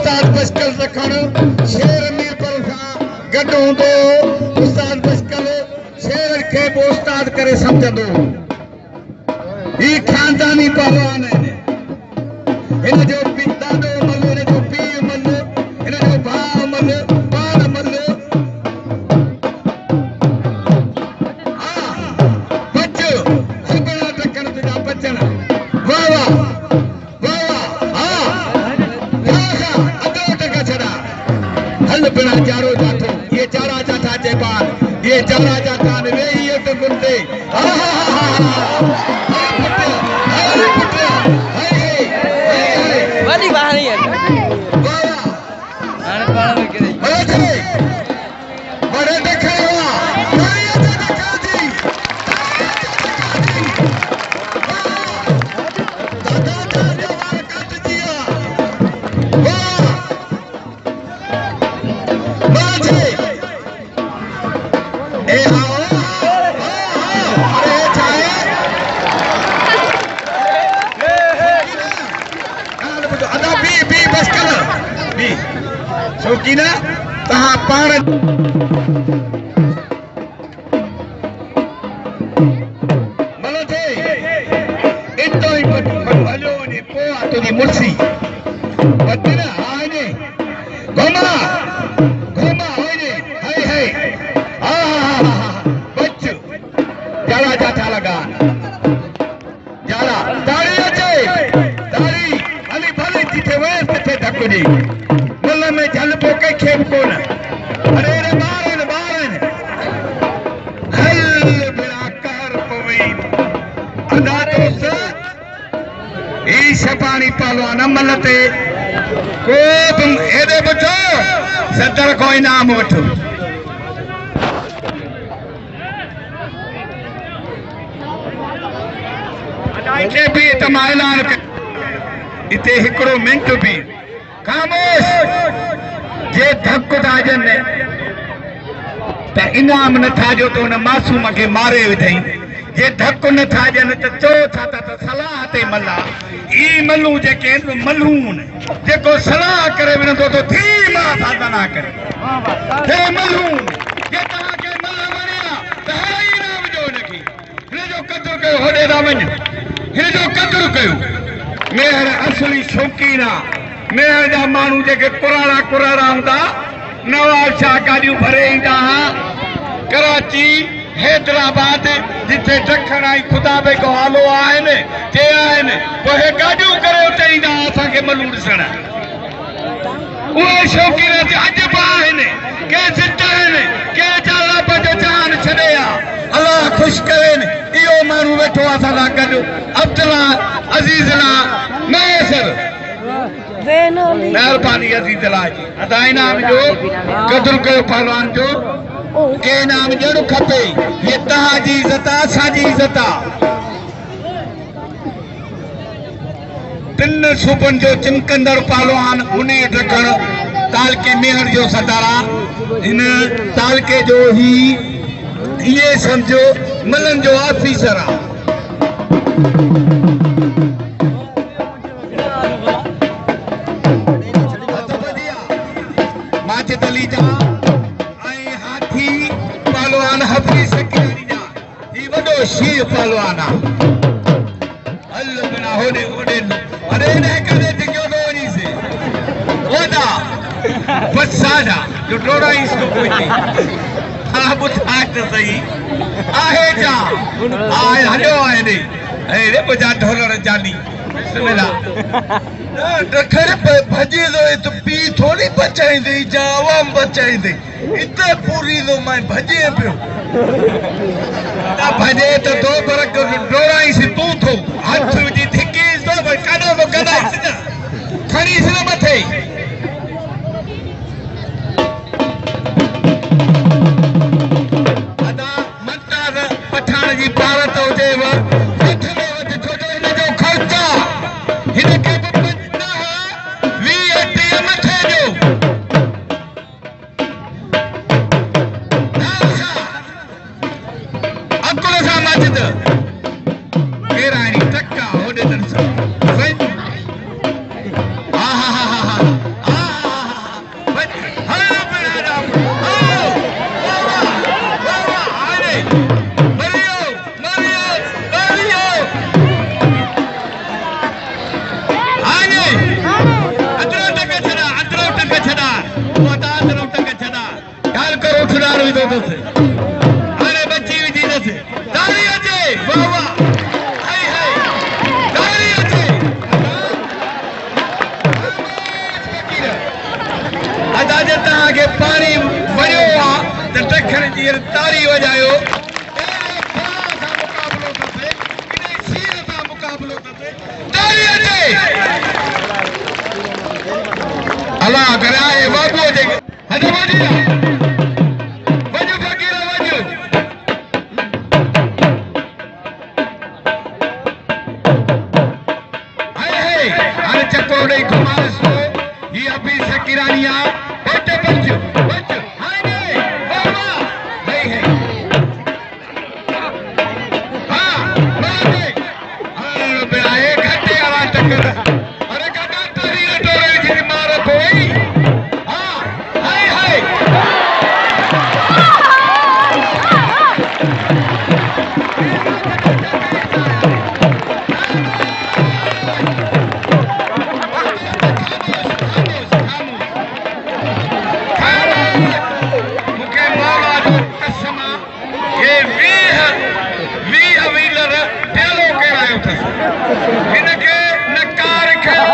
उस्ताद बशकल रखण शेर मीर पर गड्डो हूंदो उस्ताद बशकल शेर खे बि उस्ताद करे सम्झंदो ही खानदानी पहलवान आहिनि हिन जो दादो मल हिन जो पीउ मल हिन जो भाउ मल पाण मल बच सुबुह टकण तुंहिंजा बचण वाह वाह बिना चारो जातो ये चारा जाता जेबान ये चारा जाता ने वे ये तो गुंडे बड़ी बाहर ही है आने पाला में करे बड़े देखे हुआ बड़ी अच्छा देखा जी दादा जवान कट दिया वाह छोकी ना तहां पाण मलो थे इतो ही भलो ने पोआ तुजी मुर्सी बदना आने घुमा होने हाय हाय बच जाला जाता लगा जाला दाढ़ी अचे दाढ़ी अली भले जिथे वे तिथे ढकुनी में जल पोके खेप कोन अरे रे बारन हल बिना कर पवई अदा दोस्त ई शपानी पहलवान मलते को तुम एदे बचो सदर को इनाम वठो इते भी तमा ऐलान इते हिकड़ो मिनट भी खामोश जे धक ताजन त इनाम न थाजो तो न मासूम के मारे विधई जे धक न थाजन त चो था त सलाह ते मल्ला ई मल्लू जेके मल्लून जेको सलाह करे विनंदो तो थी मां सादा ना करे हे मल्लून जे तहां के मल्ला वणिया त हर इनाम जो नखी हिन जो कदर कयो होडे दा वञ हिन जो कदर कयो मेहर असली शौकीना मेहर जा माण्हू जेके कुराड़ा हूंदा नवाब शाह गाॾियूं भरे ईंदा हुआ कराची हैदराबाद जिथे ॾखण आई खुदा बे को हालो आहिनि के आहिनि पोइ हे गाॾियूं करे उते ईंदा हुआ असांखे मल्लू ॾिसण उहे शौक़ीन अॼु बि आहिनि के ज़िद आहिनि के जालाप जो जान छॾे अलाह ख़ुशि करेनि इहो माण्हू वेठो आहे असां सां गॾु अब्दुल्ला अज़ीज़ला मैसर मेहरबानी अजीज लाज अदा इनाम जो कदर कयो पहलवान जो के इनाम ॾियणो खपे ये तहांजी इज़त आहे असांजी इज़त आहे तिन सूबनि जो चिमकंदड़ पहलवान उन ढकण तालके मेहर जो सदारा हिन तालके जो ही ये समझो मलन जो ऑफिसर आहे पहलवान हफीज़ सिकरी जा ही वडो शीर पहलवान हल बिना होडे अरे ने करे टिक्यो तो वनी से ओदा बसादा जो डोड़ा इसको कोई नहीं हां बुथा तो सही आहे जा आए हलो आए ने ए रे बजा ढोलर जानी बिस्मिल्लाह डखर भजे तो पी थोड़ी बचाइंदे जा आवाम बचाइंदे इतना पूरी तो मैं भजे पियो ता भजे तो दो बरक डोराई से तू थो हाथ विझी थिकी तो काडो तो गदाई खणी से मथे अदा मता पठान जी भारत हुजेव के पानी वजो आ तो दखन जी तारी वजायो अल्लाह कराए बाबू जे हद वजी वजो फकीर वजो अरे चकोड़े कुमार सो ये अभी सकीरानिया बेटे बच्चो बच्चो हाय ने बाबा नहीं है हां बाबे अरे बेड़ाए घटे वाला टक्कर अरे काका तारी टोरे की मार कोई हां हाय हाय इनके नकार खयो